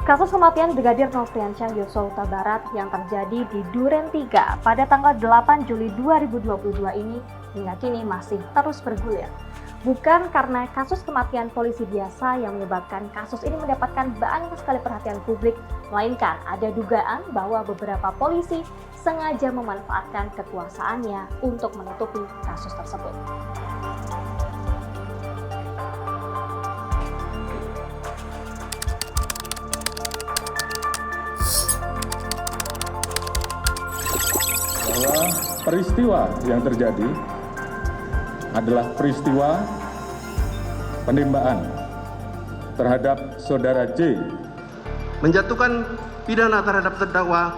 Kasus kematian Brigadir Nofriansyah Yosua Huta Barat yang terjadi di Duren 3 pada tanggal 8 Juli 2022 ini hingga kini masih terus bergulir. Bukan karena kasus kematian polisi biasa yang menyebabkan kasus ini mendapatkan banyak sekali perhatian publik, melainkan ada dugaan bahwa beberapa polisi sengaja memanfaatkan kekuasaannya untuk menutupi kasus tersebut. Bahwa peristiwa yang terjadi adalah peristiwa penembakan terhadap saudara J. Menjatuhkan pidana terhadap terdakwa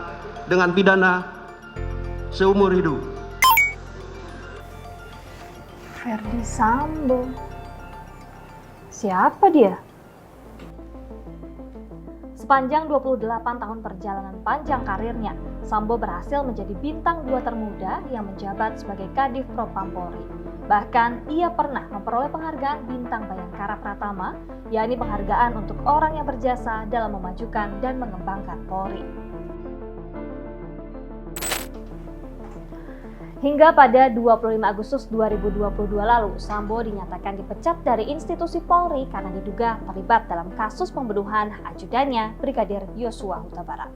dengan pidana seumur hidup. Ferdi Sambo. Siapa dia? Sepanjang 28 tahun perjalanan panjang karirnya, Sambo berhasil menjadi bintang 2 termuda yang menjabat sebagai Kadif Propam Polri. Bahkan ia pernah memperoleh penghargaan Bintang Bayangkara Pratama, yakni penghargaan untuk orang yang berjasa dalam memajukan dan mengembangkan Polri. Hingga pada 25 Agustus 2022 lalu, Sambo dinyatakan dipecat dari institusi Polri karena diduga terlibat dalam kasus pembunuhan ajudannya Brigadir Yosua Huta Barat.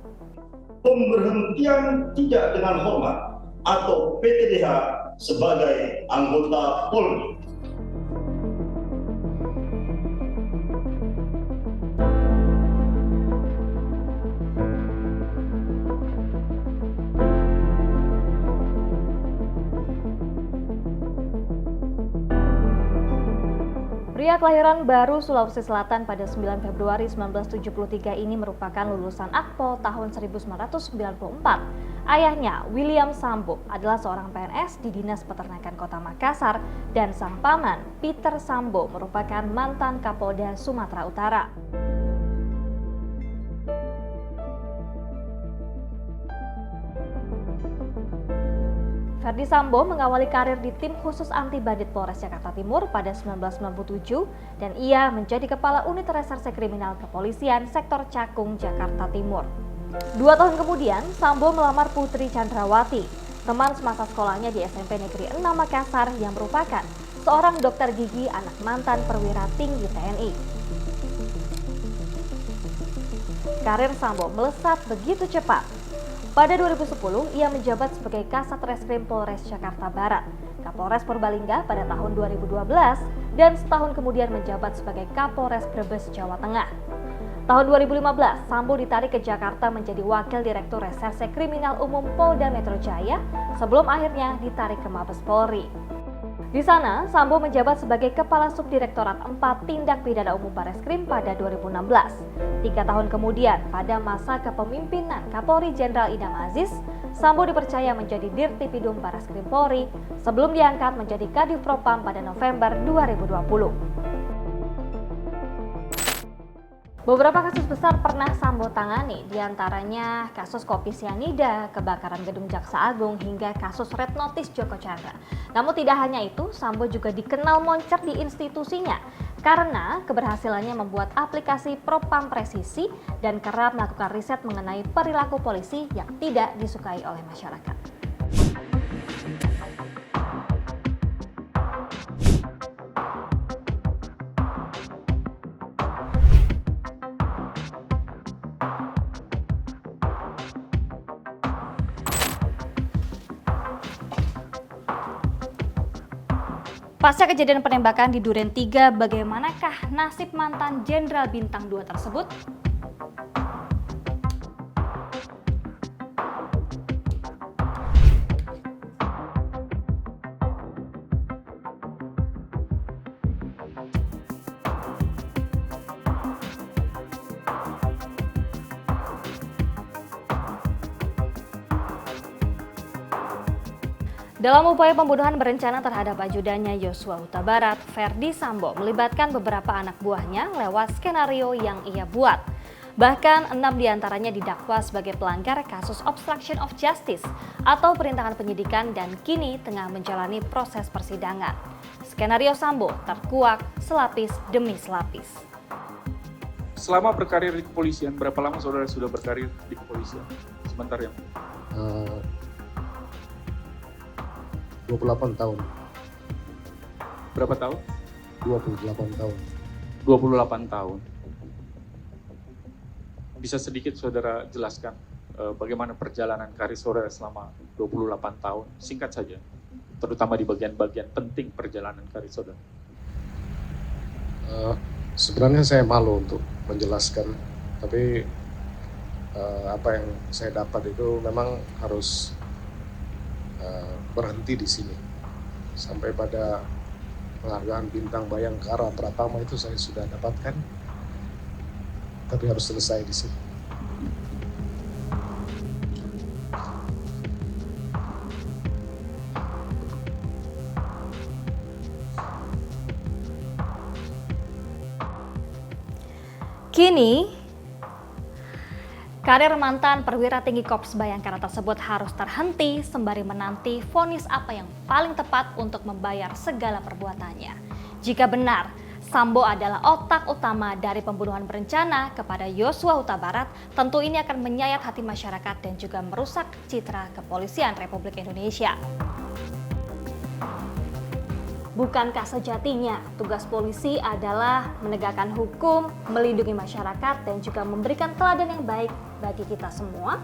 Pemberhentian tidak dengan hormat atau PTDH sebagai anggota Polri. Pria kelahiran Baru, Sulawesi Selatan pada 9 Februari 1973 ini merupakan lulusan Akpol tahun 1994. Ayahnya, William Sambo, adalah seorang PNS di Dinas Peternakan Kota Makassar dan sang paman, Peter Sambo, merupakan mantan Kapolda Sumatera Utara. Ferdi Sambo mengawali karir di tim khusus anti bandit Polres Jakarta Timur pada 1997 dan ia menjadi kepala unit reserse kriminal kepolisian sektor Cakung, Jakarta Timur. 2 tahun kemudian, Sambo melamar Putri Chandrawati, teman semasa sekolahnya di SMP Negeri 6 Makassar yang merupakan seorang dokter gigi anak mantan perwira tinggi TNI. Karir Sambo melesat begitu cepat. Pada 2010, ia menjabat sebagai Kasat Reskrim Polres Jakarta Barat, Kapolres Purbalingga pada tahun 2012, dan setahun kemudian menjabat sebagai Kapolres Brebes, Jawa Tengah. Tahun 2015, Sambo ditarik ke Jakarta menjadi Wakil Direktur Reserse Kriminal Umum Polda Metro Jaya, sebelum akhirnya ditarik ke Mabes Polri. Di sana, Sambo menjabat sebagai Kepala Subdirektorat 4 Tindak Pidana Umum Bareskrim pada 2016. 3 tahun kemudian, pada masa kepemimpinan Kapolri Jenderal Idam Aziz, Sambo dipercaya menjadi Dirtipidum Bareskrim Polri sebelum diangkat menjadi Kadif Propam pada November 2020. Beberapa kasus besar pernah Sambo tangani, diantaranya kasus kopi sianida, kebakaran gedung Jaksa Agung, hingga kasus Red Notice Joko Chandra. Namun tidak hanya itu, Sambo juga dikenal moncer di institusinya karena keberhasilannya membuat aplikasi Propam presisi dan kerap melakukan riset mengenai perilaku polisi yang tidak disukai oleh masyarakat. Pasca kejadian penembakan di Duren 3, bagaimanakah nasib mantan Jenderal Bintang 2 tersebut? Dalam upaya pembunuhan berencana terhadap ajudannya Yosua Huta Barat, Ferdi Sambo melibatkan beberapa anak buahnya lewat skenario yang ia buat. Bahkan 6 diantaranya didakwa sebagai pelanggar kasus obstruction of justice atau perintangan penyidikan dan kini tengah menjalani proses persidangan. Skenario Sambo terkuak selapis demi selapis. selama berkarir di kepolisian, berapa lama saudara sudah berkarir di kepolisian? Sebentar ya. 28 tahun. Berapa tahun? 28 tahun. 28 tahun. Bisa sedikit saudara jelaskan bagaimana perjalanan karir saudara selama 28 tahun? Singkat saja, terutama di bagian-bagian penting perjalanan karir saudara. Sebenarnya saya malu untuk menjelaskan, tapi apa yang saya dapat itu memang harus berhenti di sini. Sampai pada penghargaan Bintang Bayangkara Pratama itu saya sudah dapatkan, tapi harus selesai di sini. Kini, karir mantan perwira tinggi Korps Bayangkara tersebut harus terhenti sembari menanti vonis apa yang paling tepat untuk membayar segala perbuatannya. Jika benar, Sambo adalah otak utama dari pembunuhan berencana kepada Yosua Huta Barat, tentu ini akan menyayat hati masyarakat dan juga merusak citra kepolisian Republik Indonesia. Bukankah sejatinya tugas polisi adalah menegakkan hukum, melindungi masyarakat, dan juga memberikan teladan yang baik bagi kita semua?